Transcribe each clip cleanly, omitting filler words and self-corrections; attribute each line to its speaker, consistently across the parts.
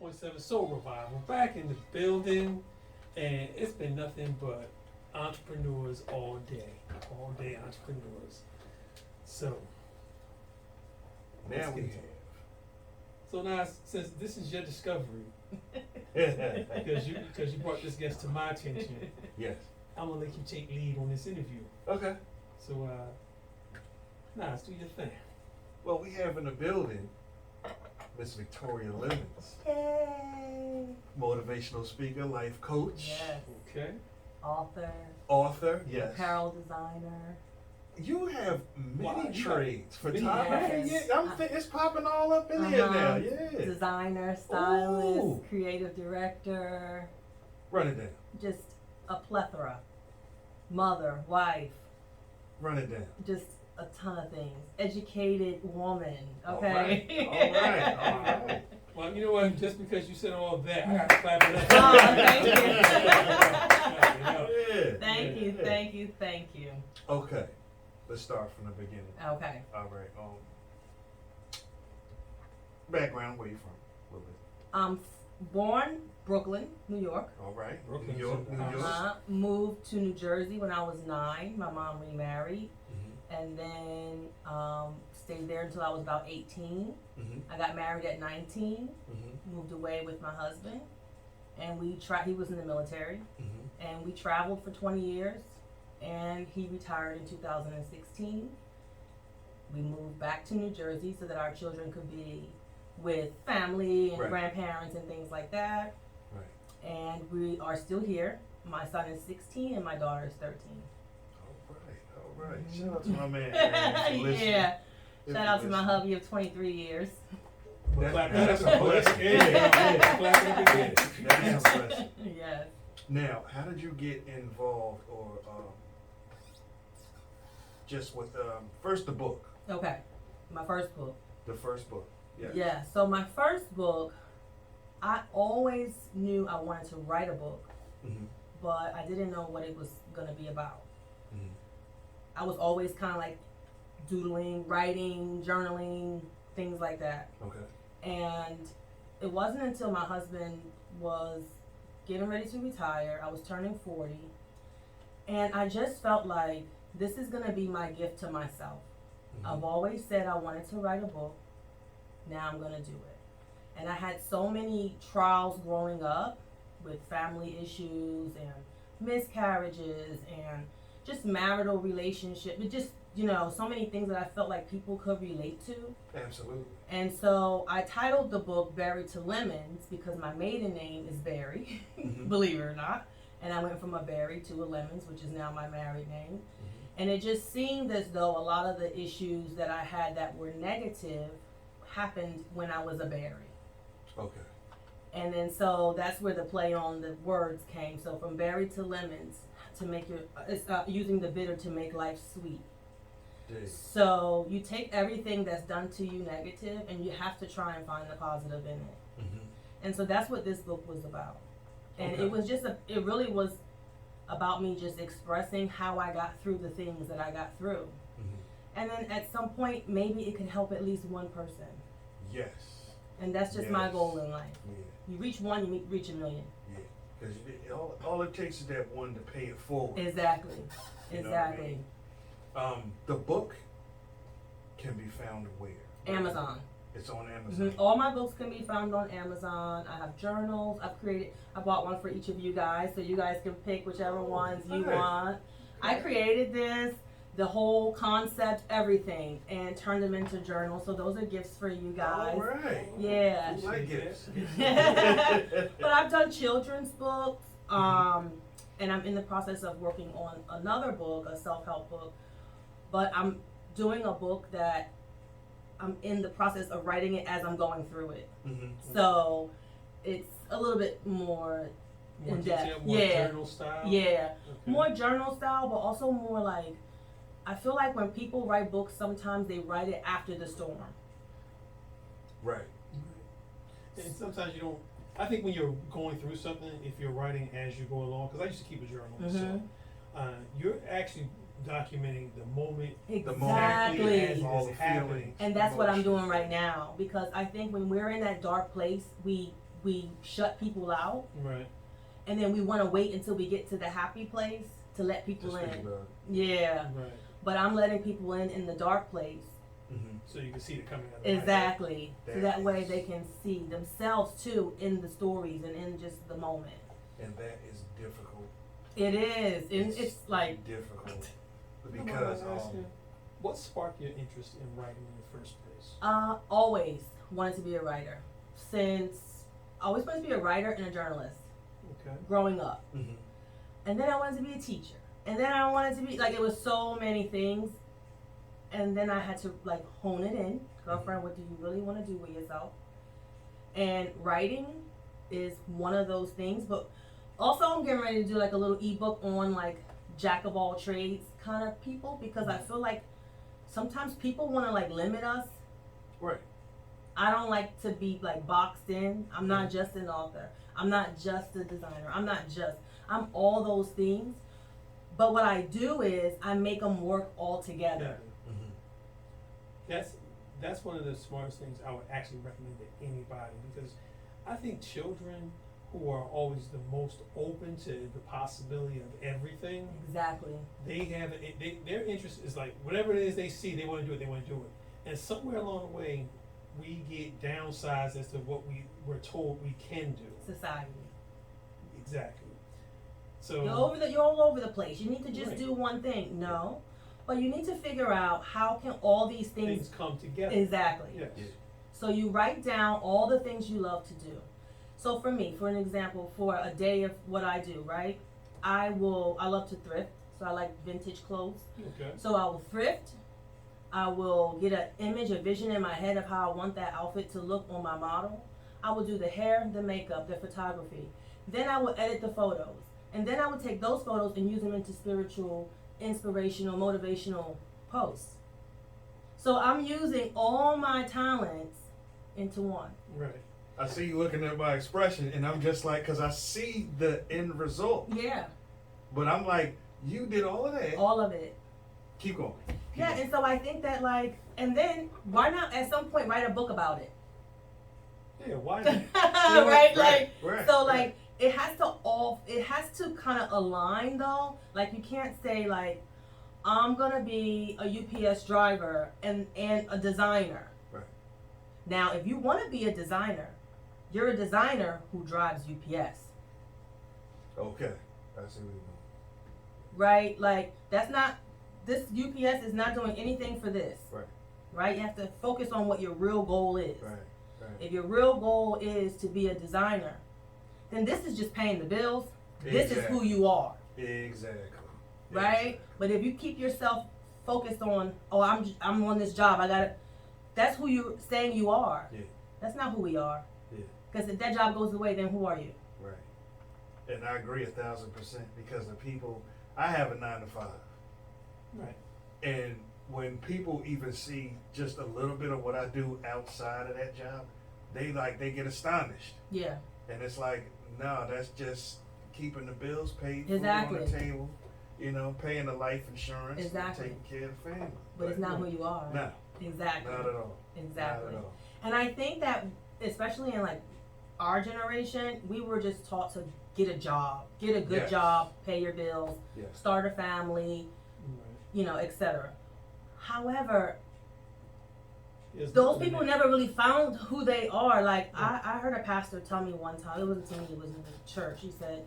Speaker 1: 101.7 Soul Revival back in the building, and it's been nothing but entrepreneurs all day entrepreneurs. So
Speaker 2: Now we have.
Speaker 1: So now, since this is your discovery, because you brought this guest to my attention,
Speaker 2: Yes.
Speaker 1: I'm gonna let you take lead on this interview.
Speaker 2: Okay.
Speaker 1: So let's do your thing.
Speaker 2: Well, we have in the building Miss Victoria Lemons,
Speaker 3: Yay!
Speaker 2: motivational speaker, life coach,
Speaker 3: Yes.
Speaker 1: Okay.
Speaker 2: author. Yes.
Speaker 3: Apparel designer.
Speaker 2: You have many
Speaker 1: Wow, you
Speaker 2: trades.
Speaker 1: many
Speaker 2: Photography.
Speaker 3: hats.
Speaker 2: Yeah, it's popping all up in here now.
Speaker 3: Uh-huh.
Speaker 2: Yeah.
Speaker 3: Designer, stylist,
Speaker 2: Ooh.
Speaker 3: creative director.
Speaker 2: Run it down.
Speaker 3: Just a plethora. Mother, wife,
Speaker 2: Run it down.
Speaker 3: just a ton of things. Educated woman.
Speaker 2: All
Speaker 3: Okay.
Speaker 2: right. All right.
Speaker 1: Well, you know what? Just because you said all that, I got to clap it up.
Speaker 3: Oh, thank you.
Speaker 2: Yeah.
Speaker 3: Thank you,
Speaker 2: Yeah.
Speaker 3: thank you, thank you.
Speaker 2: Okay. Let's start from the beginning.
Speaker 3: Okay.
Speaker 2: All right. Background, where you from? A little bit.
Speaker 3: I'm born Brooklyn, New York.
Speaker 2: All right.
Speaker 1: Brooklyn,
Speaker 2: New York,
Speaker 1: so the
Speaker 2: New York.
Speaker 1: house.
Speaker 3: Moved to New Jersey when I was 9. My mom remarried.
Speaker 2: Mhm.
Speaker 3: And then stayed there until I was about 18.
Speaker 2: Mhm.
Speaker 3: I got married at 19,
Speaker 2: Mhm.
Speaker 3: moved away with my husband, and he was in the military,
Speaker 2: Mhm.
Speaker 3: and we traveled for 20 years, and he retired in 2016. We moved back to New Jersey so that our children could be with family and
Speaker 2: Right.
Speaker 3: grandparents and things like that,
Speaker 2: Right.
Speaker 3: and we are still here. My son is 16 and my daughter is 13.
Speaker 2: All right. Shout out to my man. Aaron, for listening.
Speaker 3: Yeah.
Speaker 2: If
Speaker 3: Shout
Speaker 2: you
Speaker 3: out to my
Speaker 2: listen.
Speaker 3: hubby of 23 years.
Speaker 1: Well, clap that
Speaker 2: That's
Speaker 1: up.
Speaker 2: a blessing.
Speaker 1: Yeah, clap it up again.
Speaker 2: That's a blessing.
Speaker 3: Yes.
Speaker 2: Now, how did you get involved, or just with first the book,
Speaker 3: Okay. My first book.
Speaker 2: the first book? Yes.
Speaker 3: Yeah. So my first book, I always knew I wanted to write a book,
Speaker 2: Mm-hmm.
Speaker 3: but I didn't know what it was gonna be about.
Speaker 2: Mm-hmm.
Speaker 3: I was always kind of like doodling, writing, journaling, things like that.
Speaker 2: Okay.
Speaker 3: And it wasn't until my husband was getting ready to retire, I was turning 40, and I just felt like this is gonna be my gift to myself. I've always said I wanted to write a book. Now I'm gonna do it. And I had so many trials growing up with family issues and miscarriages and just marital relationship, but just, so many things that I felt like people could relate to.
Speaker 2: Absolutely.
Speaker 3: And so I titled the book Berry to Lemons because my maiden name is Berry,
Speaker 2: Mhm.
Speaker 3: believe it or not. And I went from a berry to a lemons, which is now my married name. And it just seemed as though a lot of the issues that I had that were negative happened when I was a berry.
Speaker 2: Okay.
Speaker 3: And then so that's where the play on the words came. So from berry to lemons, to make using the bitter to make life sweet.
Speaker 2: Dig.
Speaker 3: So you take everything that's done to you negative and you have to try and find the positive in it.
Speaker 2: Mm-hmm.
Speaker 3: And so that's what this book was about. And
Speaker 2: Okay.
Speaker 3: it was just it really was about me just expressing how I got through the things that I got through.
Speaker 2: Mm-hmm.
Speaker 3: And then at some point, maybe it could help at least one person.
Speaker 2: Yes.
Speaker 3: And that's just my
Speaker 2: Yes.
Speaker 3: goal in life.
Speaker 2: Yeah.
Speaker 3: You reach one, you reach a million.
Speaker 2: Yeah. Because all it takes is that one to pay it forward.
Speaker 3: Exactly.
Speaker 2: You know what I
Speaker 3: Exactly.
Speaker 2: mean? The book can be found where?
Speaker 3: Amazon.
Speaker 2: It's on Amazon.
Speaker 3: All my books can be found on Amazon. I have journals. I bought one for each of you guys, so you guys can pick whichever ones you
Speaker 2: Okay.
Speaker 3: want. I created this, the whole concept, everything, and turned them into journals. So those are gifts for you guys.
Speaker 2: All right.
Speaker 3: Yeah.
Speaker 2: I like gifts.
Speaker 3: But I've done children's books, and I'm in the process of working on another book, a self-help book. But I'm doing a book that I'm in the process of writing it as I'm going through it.
Speaker 2: Mm-hmm.
Speaker 3: So it's a little bit more
Speaker 1: More
Speaker 3: in depth.
Speaker 1: detail, more
Speaker 3: Yeah.
Speaker 1: journal style.
Speaker 3: Yeah,
Speaker 1: Okay.
Speaker 3: more journal style, but also more like, I feel like when people write books, sometimes they write it after the storm.
Speaker 2: Right.
Speaker 1: And sometimes you don't. I think when you're going through something, if you're writing as you go along, because I used to keep a journal, so you're actually documenting the moment
Speaker 3: Exactly.
Speaker 1: as
Speaker 2: All
Speaker 1: it's
Speaker 2: the
Speaker 1: happening.
Speaker 2: feelings.
Speaker 3: And that's what I'm
Speaker 2: emotions.
Speaker 3: doing right now, because I think when we're in that dark place, we we shut people out,
Speaker 1: Right.
Speaker 3: and then we want to wait until we get to the happy place to let people
Speaker 2: Just think
Speaker 3: in.
Speaker 2: about
Speaker 3: Yeah,
Speaker 1: Right.
Speaker 3: but I'm letting people in the dark place.
Speaker 2: it.
Speaker 1: So you can see the coming of the light.
Speaker 3: Exactly. So
Speaker 2: That
Speaker 3: that way
Speaker 2: is-
Speaker 3: they can see themselves too in the stories and in just the moment.
Speaker 2: And that is difficult.
Speaker 3: It is, and it's like
Speaker 2: difficult
Speaker 1: Because
Speaker 2: because
Speaker 1: what sparked your interest in writing in the first place?
Speaker 3: always wanted to be a writer. Since I always wanted to be a writer and a journalist
Speaker 1: Okay.
Speaker 3: growing up.
Speaker 2: Mhm.
Speaker 3: And then I wanted to be a teacher. And then I wanted to be like, it was so many things. And then I had to like hone it in. Girlfriend, what do you really want to do with yourself? And writing is one of those things. But also I'm getting ready to do like a little ebook on like jack of all trades kind of people, because I feel like sometimes people want to like limit us.
Speaker 2: Right.
Speaker 3: I don't like to be like boxed in. I'm not just an author. I'm not just a designer. I'm all those things. But what I do is I make them work all together.
Speaker 2: Mhm.
Speaker 1: That's one of the smartest things I would actually recommend to anybody, because I think children who are always the most open to the possibility of everything,
Speaker 3: Exactly.
Speaker 1: they have their interest is like whatever it is they see, they want to do it. They want to do it, and somewhere along the way, we get downsized as to what we were told we can do.
Speaker 3: Society.
Speaker 1: Exactly. So
Speaker 3: You're all over the place. You need to just
Speaker 1: Right.
Speaker 3: do one thing. No. But you need to figure out how can all these
Speaker 1: things
Speaker 3: things
Speaker 1: come together.
Speaker 3: exactly.
Speaker 1: Yes.
Speaker 2: Yeah.
Speaker 3: So you write down all the things you love to do. So for me, for an example, for a day of what I do, right? I love to thrift. So I like vintage clothes.
Speaker 1: Okay.
Speaker 3: So I will thrift. I will get an image, a vision in my head of how I want that outfit to look on my model. I will do the hair, the makeup, the photography. Then I will edit the photos. And then I would take those photos and use them into spiritual, inspirational, motivational posts. So I'm using all my talents into one.
Speaker 1: Right.
Speaker 2: I see you looking at my expression, and I'm just like, because I see the end result,
Speaker 3: Yeah,
Speaker 2: but I'm like, you did all of that.
Speaker 3: all of it.
Speaker 2: Keep going. Keep
Speaker 3: Yeah,
Speaker 2: going.
Speaker 3: and so I think that like, and then why not at some point write a book about it?
Speaker 1: Yeah. Why not?
Speaker 3: Right? Like,
Speaker 2: right,
Speaker 3: so
Speaker 2: right.
Speaker 3: like, it has to kind of align though. Like you can't say like, I'm gonna be a UPS driver and a designer.
Speaker 2: Right.
Speaker 3: Now, if you want to be a designer, you're a designer who drives UPS,
Speaker 2: Okay. I see what you're doing.
Speaker 3: right? Like that's not, this UPS is not doing anything for this,
Speaker 2: Right.
Speaker 3: right? You have to focus on what your real goal is.
Speaker 2: Right. Right.
Speaker 3: If your real goal is to be a designer, then this is just paying the bills. This is who you are,
Speaker 2: Exactly.
Speaker 3: right?
Speaker 2: Exactly.
Speaker 3: But if you keep yourself focused on, oh, I'm on this job, that's who you're saying you are.
Speaker 2: Yeah.
Speaker 3: That's not who we are.
Speaker 2: Yeah.
Speaker 3: Because if that job goes away, then who are you?
Speaker 2: Right. And I agree 1,000% because the people, I have a 9 to 5.
Speaker 1: Right.
Speaker 2: And when people even see just a little bit of what I do outside of that job, they get astonished.
Speaker 3: Yeah.
Speaker 2: And it's like, no, that's just keeping the bills paid, food
Speaker 3: Exactly.
Speaker 2: on the table, paying the life insurance,
Speaker 3: Exactly.
Speaker 2: and taking care of the family.
Speaker 3: But it's not who you are.
Speaker 2: No,
Speaker 3: Exactly.
Speaker 2: not at all.
Speaker 3: Exactly.
Speaker 2: Not at all.
Speaker 3: And I think that, especially in like our generation, we were just taught to get a job, get a good
Speaker 2: Yes.
Speaker 3: job, pay your bills,
Speaker 2: Yes.
Speaker 3: start a family,
Speaker 1: Right.
Speaker 3: etc. However,
Speaker 1: Yes,
Speaker 3: those
Speaker 1: the
Speaker 3: people
Speaker 1: net.
Speaker 3: never really found who they are. Like I heard a pastor tell me one time, it wasn't to me, it was in the church. He said,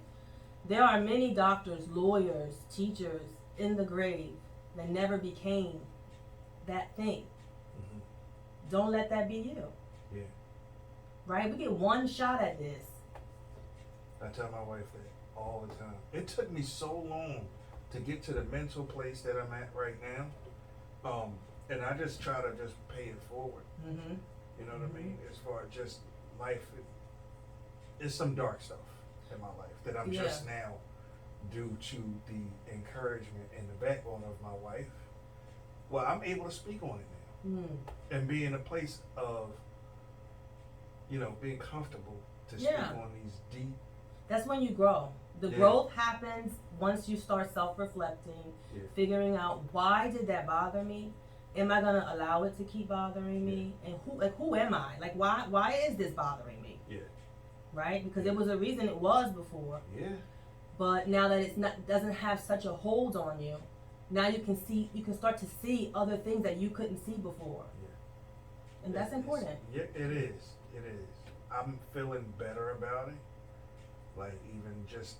Speaker 3: there are many doctors, lawyers, teachers in the grave that never became that thing.
Speaker 2: Mhm.
Speaker 3: Don't let that be you.
Speaker 2: Yeah.
Speaker 3: Right? We get one shot at this.
Speaker 2: I tell my wife that all the time. It took me so long to get to the mental place that I'm at right now. And I just try to just pay it forward.
Speaker 3: Mm-hmm.
Speaker 2: You know what I mean? As far as just life, it's some dark stuff in my life that I'm just now, due to the encouragement and the backbone of my wife, well, I'm able to speak on it now and be in a place of, being comfortable to speak on these deep.
Speaker 3: That's when you grow. The growth happens once you start self-reflecting, figuring out, why did that bother me? Am I gonna allow it to keep bothering me? And who am I? Like why is this bothering me?
Speaker 2: Yeah.
Speaker 3: right? Because there was a reason it was before.
Speaker 2: Yeah.
Speaker 3: But now that it's not, doesn't have such a hold on you, now you can start to see other things that you couldn't see before.
Speaker 2: Yeah.
Speaker 3: And that's important.
Speaker 2: Yeah, it is. It is. I'm feeling better about it. Like even just,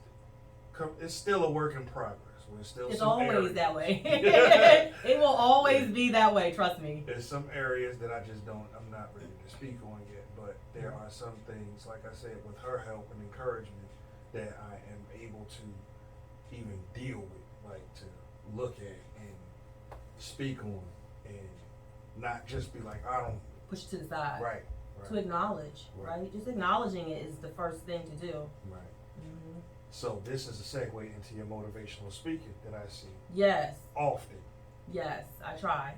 Speaker 2: it's still a work in progress. We're still.
Speaker 3: It's
Speaker 2: some
Speaker 3: always
Speaker 2: areas.
Speaker 3: that way. It will always be that way. Trust me.
Speaker 2: There's some areas that I'm not ready to speak on yet, but there are some things, like I said, with her help and encouragement, that I am able to even deal with, like to look at and speak on, and not just be like, I don't.
Speaker 3: Push it to the side.
Speaker 2: Right.
Speaker 3: To acknowledge, right? Just acknowledging it is the first thing to do.
Speaker 2: Right. So this is a segue into your motivational speaking that I see.
Speaker 3: Yes.
Speaker 2: Often.
Speaker 3: Yes, I try.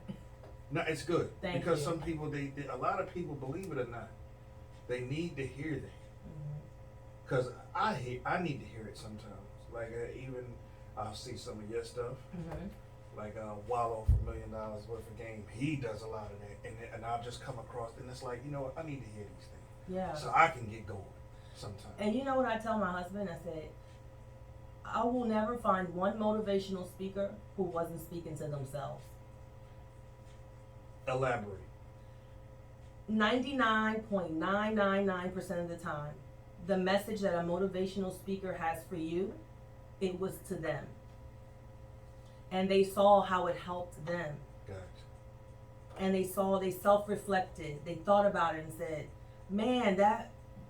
Speaker 2: No, it's good.
Speaker 3: Thank
Speaker 2: because
Speaker 3: you.
Speaker 2: some people, a lot of people, believe it or not, they need to hear that. Because I need to hear it sometimes. Like even I'll see some of your stuff. Like Wallow for $1 million worth of game. He does a lot of that, and I'll just come across, and it's like, you know what, I need to hear these things.
Speaker 3: Yeah.
Speaker 2: So I can get going sometimes.
Speaker 3: And you know what I tell my husband? I said, I will never find one motivational speaker who wasn't speaking to themselves.
Speaker 2: Elaborate.
Speaker 3: 99.999% of the time, the message that a motivational speaker has for you, it was to them. And they saw how it helped them.
Speaker 2: Gotcha.
Speaker 3: And they self-reflected. They thought about it and said, man,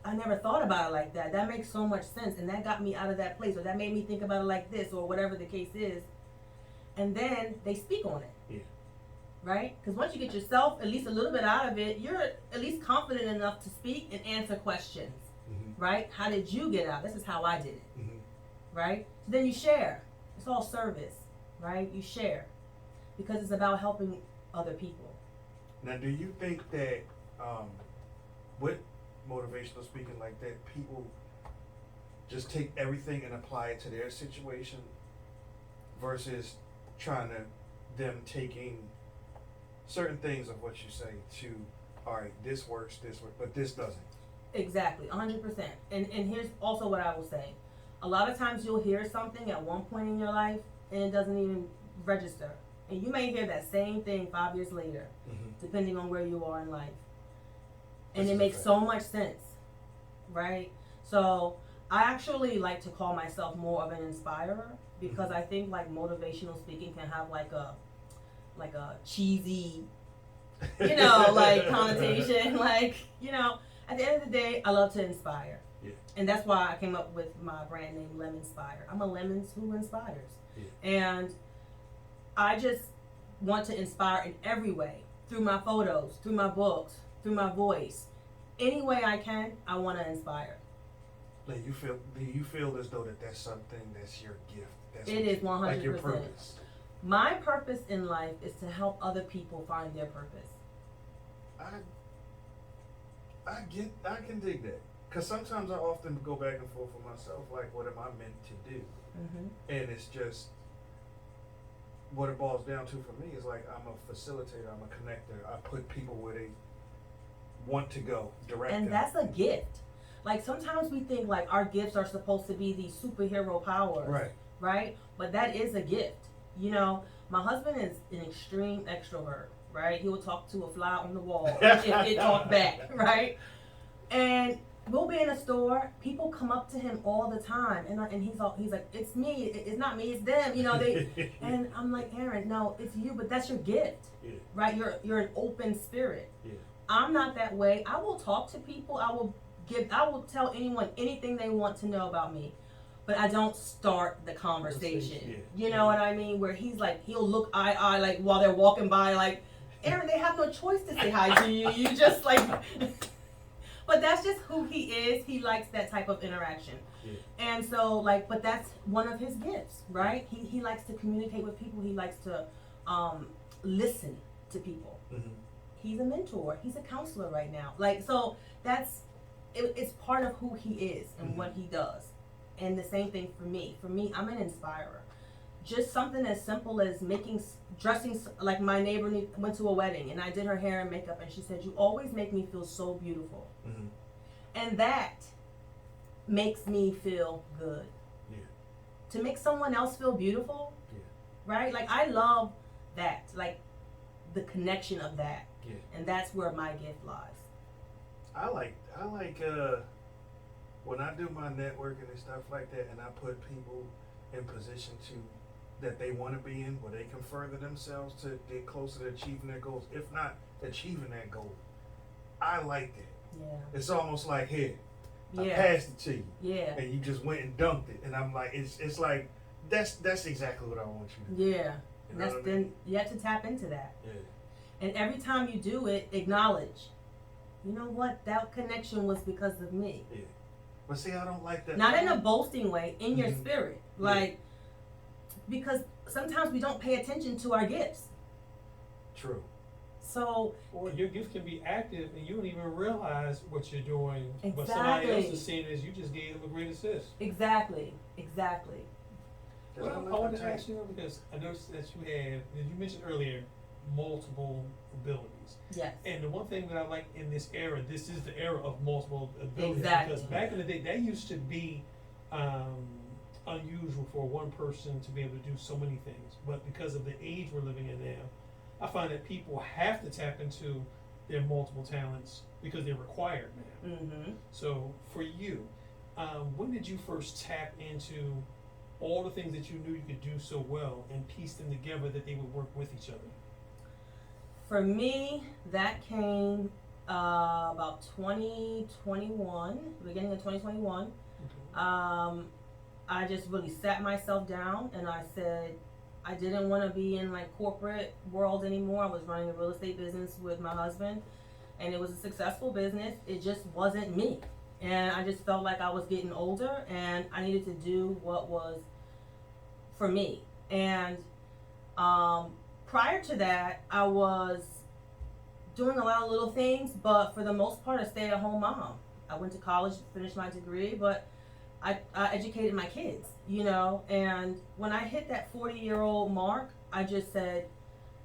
Speaker 3: I never thought about it like that. That makes so much sense. And that got me out of that place. Or that made me think about it like this, or whatever the case is. And then they speak on it.
Speaker 2: Yeah.
Speaker 3: Right? Because once you get yourself at least a little bit out of it, you're at least confident enough to speak and answer questions. Right? How did you get out? This is how I did it. Right? So then you share. It's all service. Right? You share. Because it's about helping other people.
Speaker 2: Now, do you think that with motivational speaking like that, people just take everything and apply it to their situation versus trying to them taking certain things of what you say to, all right, this works, but this doesn't?
Speaker 3: Exactly, 100%. And here's also what I will say. A lot of times you'll hear something at one point in your life and it doesn't even register. And you may hear that same thing 5 years later, depending on where you are in life. And it makes so much sense, right? So I actually like to call myself more of an inspirer because I think like motivational speaking can have like a cheesy, like connotation. Like, at the end of the day, I love to inspire.
Speaker 2: Yeah.
Speaker 3: And that's why I came up with my brand name, Lemonspire. I'm a lemon who inspires.
Speaker 2: Yeah.
Speaker 3: And I just want to inspire in every way, through my photos, through my books, through my voice. Any way I can, I want to inspire.
Speaker 2: Do you feel as though that's something that's your gift?
Speaker 3: It is 100%.
Speaker 2: Like your purpose.
Speaker 3: My purpose in life is to help other people find their purpose.
Speaker 2: I can dig that. Because sometimes I often go back and forth with myself, like, what am I meant to do? And it's just, what it boils down to for me is like, I'm a facilitator, I'm a connector. I put people where they want to go, direct them.
Speaker 3: And that's a gift. Like, sometimes we think like our gifts are supposed to be these superhero powers. Right? But that is a gift. My husband is an extreme extrovert, right? He will talk to a fly on the wall if it talked back, right? And we'll be in a store, people come up to him all the time, and he's like, it's me, it's not me, it's them, and I'm like, Aaron, no, it's you, but that's your gift, right? You're an open spirit. I'm not that way. I will talk to people, I will tell anyone anything they want to know about me, but I don't start the conversation. You know what I mean? Where he's like, he'll look eye like while they're walking by, like, Aaron, they have no choice to say hi to you. You just like, but that's just who he is. He likes that type of interaction. And so but that's one of his gifts, right? He likes to communicate with people. He likes to listen to people. He's a mentor. He's a counselor right now. Like, so it's part of who he is and what he does. And the same thing for me. For me, I'm an inspirer. Just something as simple as dressing, like my neighbor went to a wedding and I did her hair and makeup and she said, you always make me feel so beautiful. And that makes me feel good.
Speaker 2: Yeah.
Speaker 3: To make someone else feel beautiful,
Speaker 2: Yeah.
Speaker 3: right? Like, I love that, like the connection of that,
Speaker 2: Yeah.
Speaker 3: and that's where my gift lies.
Speaker 2: I like when I do my networking and stuff like that, and I put people in position that they want to be in, where they can further themselves to get closer to achieving their goals, if not achieving that goal. I like that.
Speaker 3: Yeah.
Speaker 2: It's almost like, here, I
Speaker 3: Yeah.
Speaker 2: passed it to you,
Speaker 3: Yeah.
Speaker 2: and you just went and dunked it, and I'm like, it's like that's exactly what I want you to do.
Speaker 3: Yeah.
Speaker 2: You know
Speaker 3: That's
Speaker 2: what I mean?
Speaker 3: then you have to tap into that.
Speaker 2: Yeah.
Speaker 3: And every time you do it, acknowledge, you know what, that connection was because of me.
Speaker 2: Yeah. But see, I don't like that.
Speaker 3: Not in a boasting way, in your
Speaker 2: Mhm.
Speaker 3: spirit.
Speaker 2: Yeah.
Speaker 3: Like, because sometimes we don't pay attention to our gifts.
Speaker 2: True.
Speaker 3: So,
Speaker 1: Or your gift can be active and you don't even realize what you're doing, but somebody else
Speaker 3: Exactly.
Speaker 1: is seeing it as you just gave them a great assist.
Speaker 3: exactly.
Speaker 2: 'Cause
Speaker 1: Well, I
Speaker 2: like
Speaker 1: want to
Speaker 2: tell you-
Speaker 1: ask you because I noticed that you mentioned earlier, multiple abilities.
Speaker 3: Yes.
Speaker 1: And the one thing that I like in this era, this is the era of multiple abilities.
Speaker 3: Exactly.
Speaker 1: Because back in the day, that used to be unusual for one person to be able to do so many things. But because of the age we're living in now, I find that people have to tap into their multiple talents because they're required now.
Speaker 3: Mm-hmm.
Speaker 1: So for you, when did you first tap into all the things that you knew you could do so well and piece them together that they would work with each other?
Speaker 3: For me, that came about 2021, beginning of 2021. I just really sat myself down and I said, I didn't want to be in like corporate world anymore. I was running a real estate business with my husband and it was a successful business. It just wasn't me. And I just felt like I was getting older and I needed to do what was for me. And prior to that, I was doing a lot of little things, but for the most part, a stay-at-home mom. I went to college, finished my degree, but I educated my kids, you know, and when I hit that 40-year-old mark, I just said,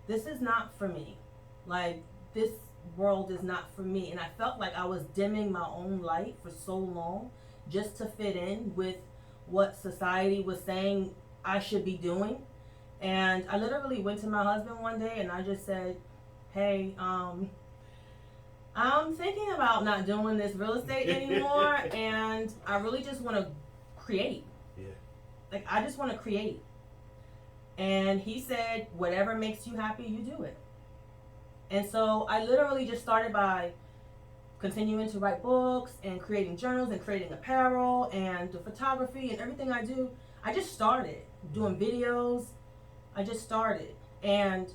Speaker 3: this is not for me. Like, this world is not for me. And I felt like I was dimming my own light for so long just to fit in with what society was saying I should be doing. And I literally went to my husband one day and I just said, hey, I'm thinking about not doing this real estate anymore and I really just want to create.
Speaker 2: Yeah.
Speaker 3: Like, I just want to create. And he said, whatever makes you happy, you do it. And so I literally just started by continuing to write books and creating journals and creating apparel and the photography and everything I do. I just started doing videos. I just started. And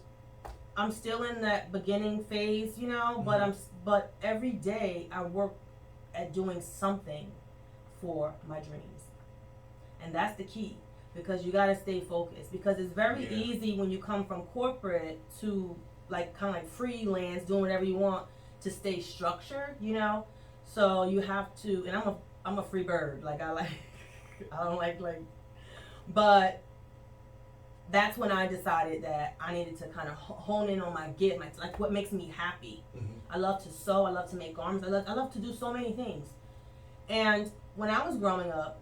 Speaker 3: I'm still in that beginning phase, you know, but every day I work at doing something for my dreams. And that's the key, because you got to stay focused, because it's very easy when you come from corporate to like kind of like freelance, doing whatever you want, to stay structured, you know. So you have to, and I'm a free bird. Like, I don't like, but that's when I decided that I needed to kind of hone in on my gift, like what makes me happy.
Speaker 2: Mm-hmm.
Speaker 3: I love to sew. I love to make garments. I love to do so many things. And when I was growing up,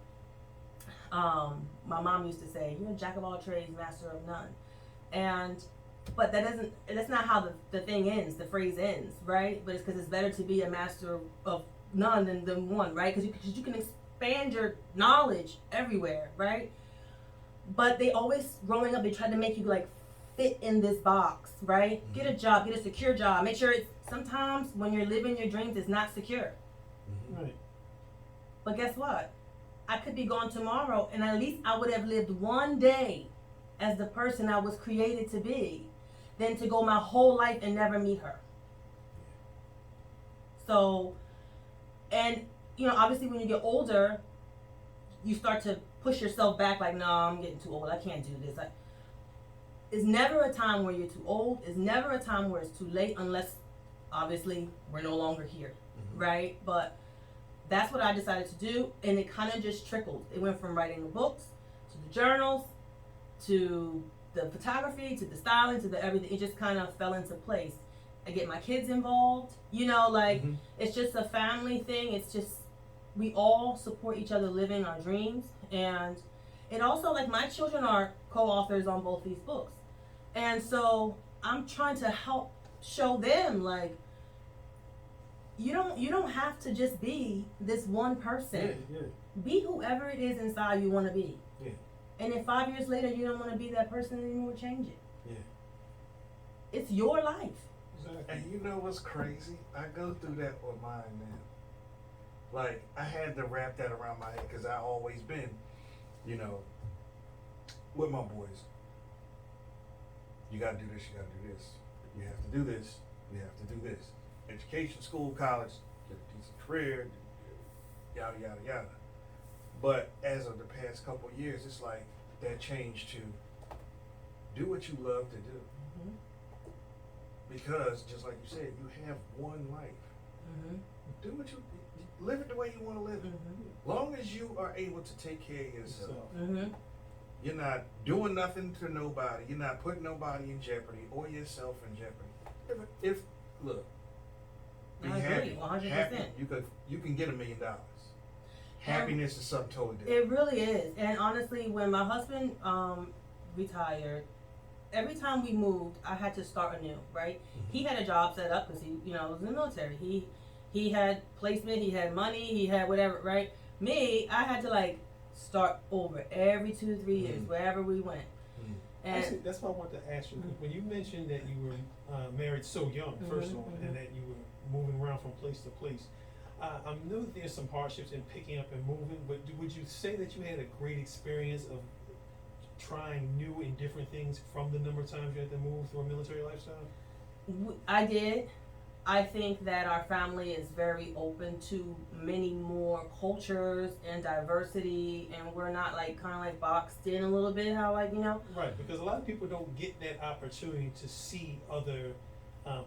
Speaker 3: my mom used to say, "You're a jack of all trades, master of none." But that's not how the thing ends. The phrase ends, right? But it's because it's better to be a master of none than one, right? Because you can expand your knowledge everywhere, right? But they always, growing up, they tried to make you like fit in this box, right?
Speaker 2: Mm-hmm.
Speaker 3: Get a job, get a secure job. Make sure sometimes when you're living your dreams, it's not secure.
Speaker 2: Mm-hmm.
Speaker 1: Right.
Speaker 3: But guess what? I could be gone tomorrow, and at least I would have lived one day as the person I was created to be, than to go my whole life and never meet her. So, and you know, obviously when you get older, you start to push yourself back, like, no, I'm getting too old, I can't do this. It's never a time where you're too old. It's never a time where it's too late, unless obviously we're no longer here, right? But that's what I decided to do, and it kind of just trickled. It went from writing the books to the journals to the photography to the styling to the everything. It just kind of fell into place. I get my kids involved, you know, like it's just a family thing. It's just we all support each other living our dreams. And it also, like, my children are co-authors on both these books. And so I'm trying to help show them, like, you don't have to just be this one person.
Speaker 2: Yeah.
Speaker 3: Be whoever it is inside you want to be.
Speaker 2: Yeah.
Speaker 3: And if 5 years later you don't want to be that person anymore, change it.
Speaker 2: Yeah.
Speaker 3: It's your life.
Speaker 1: Exactly.
Speaker 2: And you know what's crazy? I go through that with mine now. Like, I had to wrap that around my head because I always been, you know, with my boys. You gotta do this, you gotta do this. You have to do this, you have to do this. Education, school, college, get a decent career, yada, yada, yada. But as of the past couple of years, it's like that changed to do what you love to do.
Speaker 3: Mm-hmm.
Speaker 2: Because, just like you said, you have one life.
Speaker 3: Mm-hmm.
Speaker 2: Do what you live it the way you want to live it.
Speaker 3: Mm-hmm.
Speaker 2: Long as you are able to take care of yourself,
Speaker 3: Mm-hmm.
Speaker 2: you're not doing nothing to nobody. You're not putting nobody in jeopardy or yourself in jeopardy. If look, be
Speaker 3: I
Speaker 2: happy.
Speaker 3: agree, 100%.
Speaker 2: Happy. You can get $1 million. Happiness is something totally different.
Speaker 3: It really is. And honestly, when my husband retired, every time we moved, I had to start anew, right?
Speaker 2: Mm-hmm.
Speaker 3: He had a job set up because he was in the military. He had placement, he had money, he had whatever, right? Me, I had to like start over every 2 to 3 years,
Speaker 2: Mm-hmm.
Speaker 3: wherever we went.
Speaker 2: Mm-hmm.
Speaker 3: And
Speaker 1: Actually, that's what I wanted to ask you. When you mentioned that you were married so young, first of all,
Speaker 3: Mhm.
Speaker 1: and that you were moving around from place to place, I know that there's some hardships in picking up and moving, but would you say that you had a great experience of trying new and different things from the number of times you had to move through a military lifestyle?
Speaker 3: I did. I think that our family is very open to many more cultures and diversity, and we're not like kind of like boxed in a little bit. How
Speaker 1: Right, because a lot of people don't get that opportunity to see other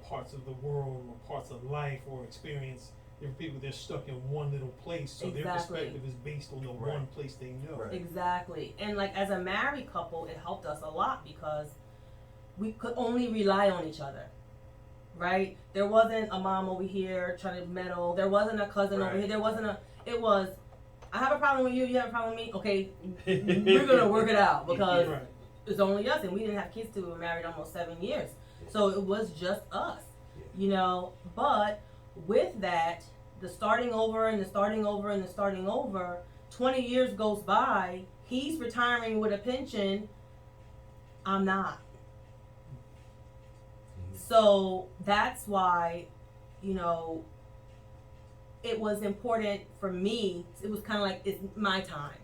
Speaker 1: parts of the world or parts of life or experience different people. They're stuck in one little place, so their
Speaker 3: Exactly.
Speaker 1: perspective is based on the
Speaker 2: Right.
Speaker 1: one place they know.
Speaker 2: Right.
Speaker 3: Exactly. And like as a married couple, it helped us a lot because we could only rely on each other. Right? There wasn't a mom over here trying to meddle. There wasn't a cousin over
Speaker 2: Right.
Speaker 3: here. There wasn't it was, I have a problem with you, you have a problem with me. Okay, we're going to work it out because
Speaker 1: Right.
Speaker 3: it's only us, and we didn't have kids till we were married almost 7 years. So it was just us, but with that, the starting over and the starting over and the starting over, 20 years goes by, he's retiring with a pension, I'm not. So that's why, it was important for me. It was kind of like, it's my time.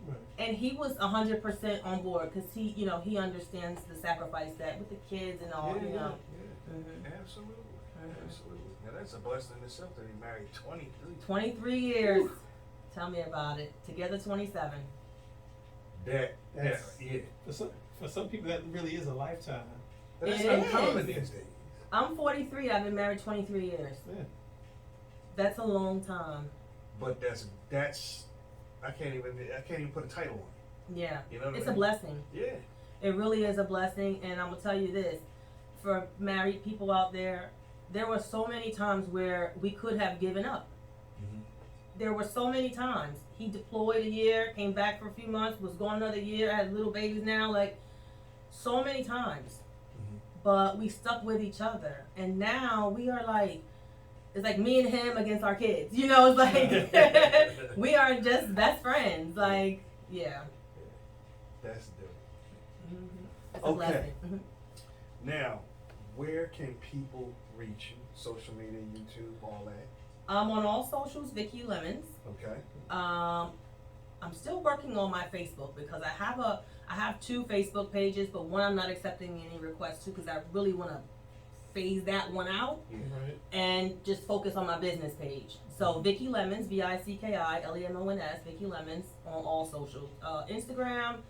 Speaker 1: Right.
Speaker 3: And he was 100% on board because he understands the sacrifice that with the kids and all,
Speaker 2: Yeah.
Speaker 3: Mhm.
Speaker 2: Absolutely.
Speaker 3: Mhm.
Speaker 2: Absolutely. Now that's a blessing in itself to be married 23.
Speaker 3: 23 years. Tell me about it. Together 27.
Speaker 1: That's-
Speaker 2: Yeah.
Speaker 1: For some people, that really is a lifetime.
Speaker 2: That's
Speaker 3: It
Speaker 2: uncommon
Speaker 3: is.
Speaker 2: these days.
Speaker 3: I'm 43. I've been married 23 years.
Speaker 1: Yeah.
Speaker 3: That's a long time.
Speaker 2: But that's I can't even put a title on it.
Speaker 3: Yeah.
Speaker 2: You know what I
Speaker 3: It's
Speaker 2: mean?
Speaker 3: a blessing.
Speaker 2: Yeah.
Speaker 3: It really is a blessing. And I'm going to tell you this. For married people out there, there were so many times where we could have given up.
Speaker 2: Mm-hmm.
Speaker 3: There were so many times. He deployed a year, came back for a few months, was gone another year, had little babies now, like so many times.
Speaker 2: Mm-hmm.
Speaker 3: But we stuck with each other. And now we are like, it's like me and him against our kids. It's like we are just best friends. Like, yeah.
Speaker 2: That's dope.
Speaker 3: Mm-hmm. It's a
Speaker 2: Okay.
Speaker 3: blessing. Mhm.
Speaker 2: Now, where can people reach you? Social media, YouTube, all that.
Speaker 3: I'm on all socials, Vicky Lemons.
Speaker 2: Okay.
Speaker 3: I'm still working on my Facebook because I have 2 Facebook pages, but one I'm not accepting any requests to because I really want to phase that one out
Speaker 2: Yeah.
Speaker 1: Right.
Speaker 3: and just focus on my business page. So Vicky Lemons, VICKILEMONS, Vicky Lemons on all socials, Instagram,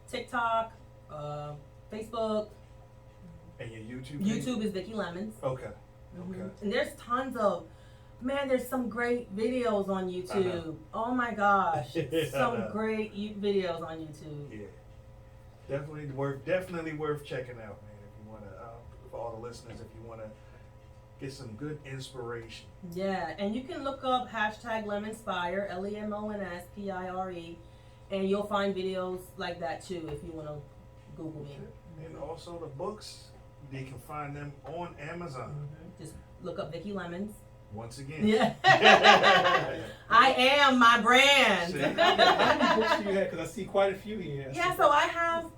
Speaker 3: TikTok, Facebook.
Speaker 2: And your YouTube page?
Speaker 3: YouTube is Vicky Lemons.
Speaker 2: Okay.
Speaker 3: Mhm.
Speaker 2: Okay.
Speaker 3: And there's tons of, there's some great videos on YouTube. Oh my gosh, some great videos on YouTube.
Speaker 2: Yeah. Definitely worth checking out, man. If you wanna, for all the listeners, if you wanna get some good inspiration.
Speaker 3: Yeah, and you can look up hashtag Lemonspire, LemonSpire, and you'll find videos like that too if you want to Google me.
Speaker 2: And also the books, you can find them on Amazon.
Speaker 3: Just look up Vicky Lemons.
Speaker 2: Once again.
Speaker 3: Yeah. I am my brand.
Speaker 2: See?
Speaker 1: How many books do you have? Because I see quite a few here.
Speaker 3: Yeah, so I have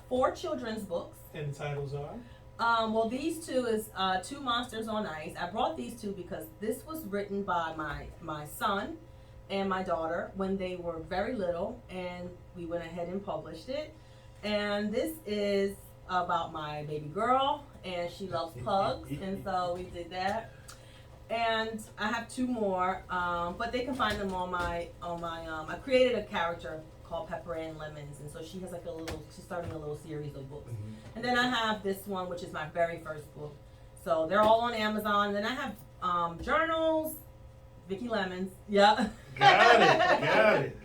Speaker 3: 4 children's books.
Speaker 1: And the titles are?
Speaker 3: Well, these two is Two Monsters on Ice. I brought these two because this was written by my son and my daughter when they were very little, and we went ahead and published it. And this is about my baby girl, and she loves pugs, and so we did that. And I have 2 more, but they can find them on my I created a character called Pepper and Lemons, and so she has like she's starting a little series of books. And then I have this one, which is my very first book. So they're all on Amazon. Then I have journals, Vicky Lemons. Yeah.
Speaker 2: Got it.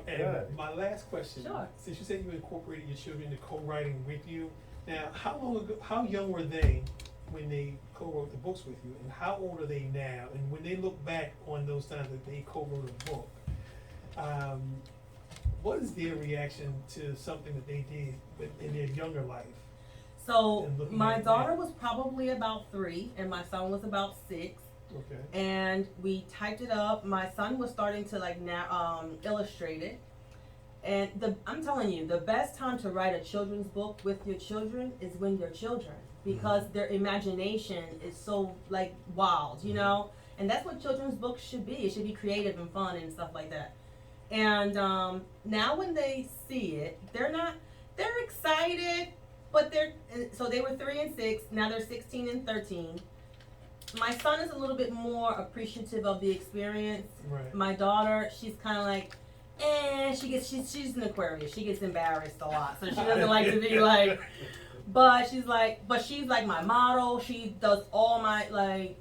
Speaker 1: And my last question.
Speaker 3: Sure.
Speaker 1: Since you said you incorporated your children into co-writing with you, now how young were they when they co-wrote the books with you, and how old are they now? And when they look back on those times that they co-wrote a book, what is their reaction to something that they did in their younger life?
Speaker 3: So
Speaker 1: And looking
Speaker 3: my
Speaker 1: at
Speaker 3: daughter
Speaker 1: that.
Speaker 3: was probably about 3, and my son was about 6.
Speaker 1: Okay.
Speaker 3: And we typed it up. My son was starting to like now illustrate it. And I'm telling you, the best time to write a children's book with your children is when they're children, because their imagination is so like wild, you know. And that's what children's books should be. It should be creative and fun and stuff like that. And now when they see it, they're excited, but so they were 3 and 6. Now they're 16 and 13. My son is a little bit more appreciative of the experience.
Speaker 1: Right.
Speaker 3: My daughter, she's kind of like, she's an Aquarius. She gets embarrassed a lot, so she doesn't like to be like. But she's like my model. She does all my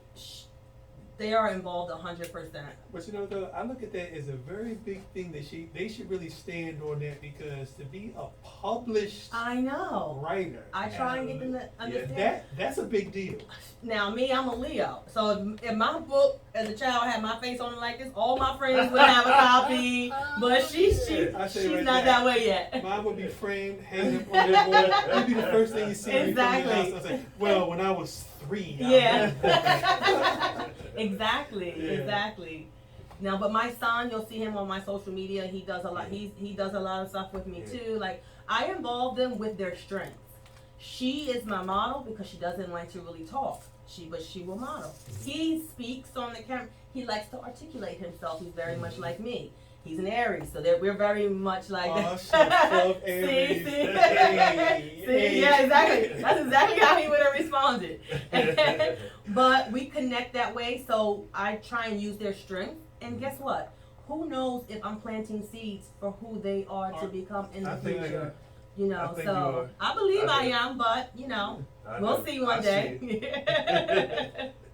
Speaker 3: they are involved 100%.
Speaker 1: But you know, though, I look at that as a very big thing that they should really stand on that, because to be a published
Speaker 3: I know.
Speaker 1: writer,
Speaker 3: I try and get them to understand.
Speaker 1: that's a big deal.
Speaker 3: Now, me, I'm a Leo. So if my book as a child had my face on it like this, all my friends would have a copy. But she's
Speaker 1: right
Speaker 3: not that way yet.
Speaker 1: Mine would be framed, hanging up on their wall. That'd be the first thing you see.
Speaker 3: Exactly.
Speaker 1: When you come in the house. I say, well, when I was 3.
Speaker 3: Yeah. Exactly.
Speaker 1: Yeah.
Speaker 3: Exactly. Now, but my son, you'll see him on my social media. He does a lot. He does a lot of stuff with me too. Like, I involve them with their strengths. She is my model because she doesn't like to really talk. But she will model. He speaks on the camera. He likes to articulate himself. He's very much like me. He's an Aries, so that we're very much like that.
Speaker 1: She's full of Aries.
Speaker 3: See, yeah, exactly. That's exactly how he would have responded. But we connect that way, so I try and use their strength. And guess what? Who knows if I'm planting seeds for who they are to become in the future? You know,
Speaker 2: I think
Speaker 3: so
Speaker 2: you are.
Speaker 3: I believe I am, but you know, we'll see one day.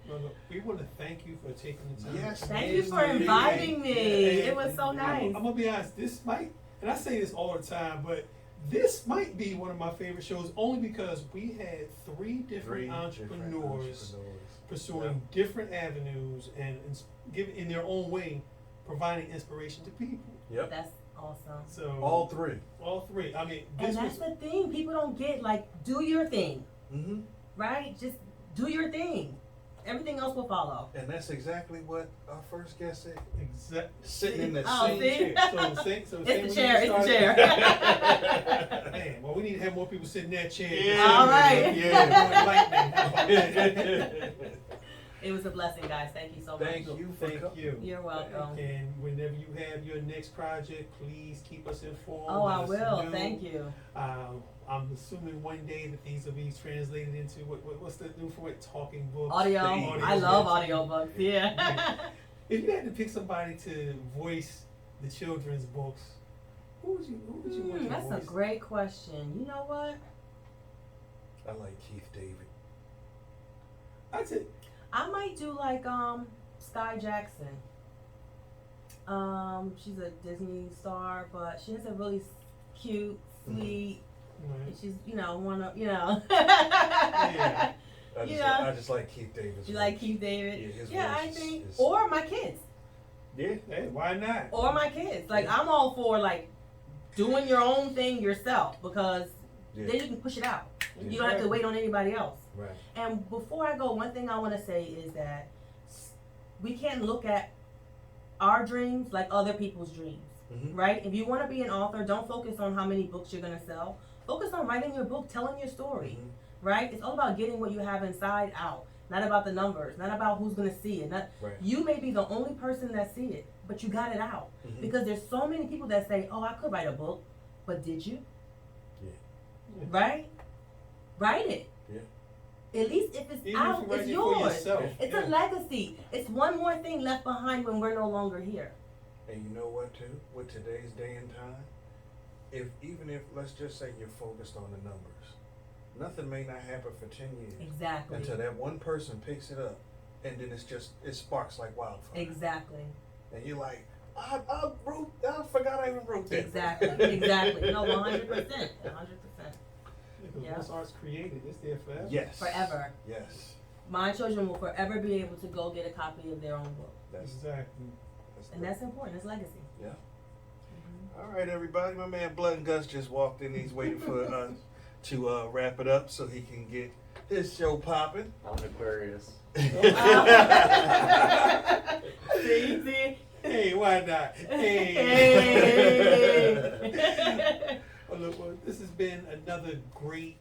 Speaker 1: Well, look, we want to thank you for taking the time.
Speaker 2: Yes,
Speaker 3: Thank you for inviting me. It was so nice.
Speaker 1: I'm gonna be honest. This might, and I say this all the time, but this might be one of my favorite shows, only because we had 3 different entrepreneurs pursuing different avenues and giving in their own way, providing inspiration to people.
Speaker 2: Yep.
Speaker 3: That's awesome.
Speaker 1: So
Speaker 2: All 3.
Speaker 1: all 3. I mean,
Speaker 3: And
Speaker 1: this
Speaker 3: that's
Speaker 1: was
Speaker 3: the thing. People don't get, like, do your thing,
Speaker 2: Mm-hmm.
Speaker 3: right? Just do your thing. Everything else will follow.
Speaker 2: And that's exactly what our first guest said.
Speaker 1: exact.
Speaker 2: Sitting in the
Speaker 3: Oh,
Speaker 2: same
Speaker 3: see?
Speaker 2: chair.
Speaker 1: So
Speaker 3: It's the chair.
Speaker 1: Man, well, we need to have more people sit in that chair.
Speaker 2: Yeah.
Speaker 3: All right.
Speaker 1: Yeah.
Speaker 3: It was a blessing, guys. Thank you so much.
Speaker 2: Thank you for
Speaker 1: Thank
Speaker 2: coming.
Speaker 1: you.
Speaker 3: You're welcome.
Speaker 1: And whenever you have your next project, please keep us informed.
Speaker 3: Oh, I
Speaker 1: let us
Speaker 3: will.
Speaker 1: know.
Speaker 3: Thank you.
Speaker 1: I'm assuming one day that these will be translated into what's the new for it? Talking books.
Speaker 3: Audio. I love
Speaker 1: books.
Speaker 3: audiobooks. Yeah.
Speaker 1: If you had to pick somebody to voice the children's books, who would you want to
Speaker 3: That's
Speaker 1: voice?
Speaker 3: a great question. You know what?
Speaker 2: I like Keith David.
Speaker 1: That's it.
Speaker 3: I might do like Sky Jackson. She's a Disney star, but she has a really cute, sweet.
Speaker 1: Right.
Speaker 3: She's, you know,
Speaker 1: Yeah.
Speaker 2: I just like Keith Davis.
Speaker 3: You like Keith David?
Speaker 2: Yeah, his
Speaker 3: Yeah, I
Speaker 2: voice
Speaker 3: think.
Speaker 2: is-
Speaker 3: Or my kids.
Speaker 2: Yeah.
Speaker 1: Hey, why not?
Speaker 3: Or my kids. Like,
Speaker 2: Yeah.
Speaker 3: I'm all for, like, doing your own thing yourself, because
Speaker 2: Yeah.
Speaker 3: then you can push it out.
Speaker 2: Yeah.
Speaker 3: You don't have to wait on anybody else.
Speaker 2: Right.
Speaker 3: And before I go, one thing I want to say is that we can't look at our dreams like other people's dreams,
Speaker 2: Mhm.
Speaker 3: right? If you want to be an author, don't focus on how many books you're going to sell. Focus on writing your book, telling your story,
Speaker 2: Mhm.
Speaker 3: right? It's all about getting what you have inside out, not about the numbers, not about who's going to see it. Not,
Speaker 2: Right.
Speaker 3: You may be the only person that see it, but you got it out.
Speaker 2: Mhm.
Speaker 3: Because there's so many people that say, oh, I could write a book, but did you?
Speaker 2: Yeah.
Speaker 3: Right? Write it.
Speaker 2: Yeah.
Speaker 3: At least if it's
Speaker 1: Even
Speaker 3: out,
Speaker 1: if you write
Speaker 3: it's
Speaker 1: it for
Speaker 3: yours.
Speaker 1: yourself.
Speaker 3: It's
Speaker 1: Yeah.
Speaker 3: a legacy. It's one more thing left behind when we're no longer here.
Speaker 2: And you know what too? With today's day and time, even if let's just say you're focused on the numbers, nothing may not happen for 10 years
Speaker 3: Exactly.
Speaker 2: until that one person picks it up, and then it sparks like wildfire.
Speaker 3: Exactly.
Speaker 2: And you're like, I forgot I even wrote that.
Speaker 3: Exactly. Exactly. No, 100%. 100%.
Speaker 1: Because
Speaker 3: Yeah.
Speaker 1: once art's created, it's there forever.
Speaker 2: Yes.
Speaker 3: Forever.
Speaker 2: Yes.
Speaker 3: My children will forever be able to go get a copy of their own book.
Speaker 1: Exactly.
Speaker 3: And that's important. It's legacy.
Speaker 2: Yeah.
Speaker 3: Mhm.
Speaker 2: All right, everybody. My man Blood and Gus just walked in. He's waiting for us to wrap it up so he can get his show popping.
Speaker 4: I'm an Aquarius.
Speaker 3: See?
Speaker 1: Hey, why not? Hey.
Speaker 3: Hey.
Speaker 1: Well, look, this has been another great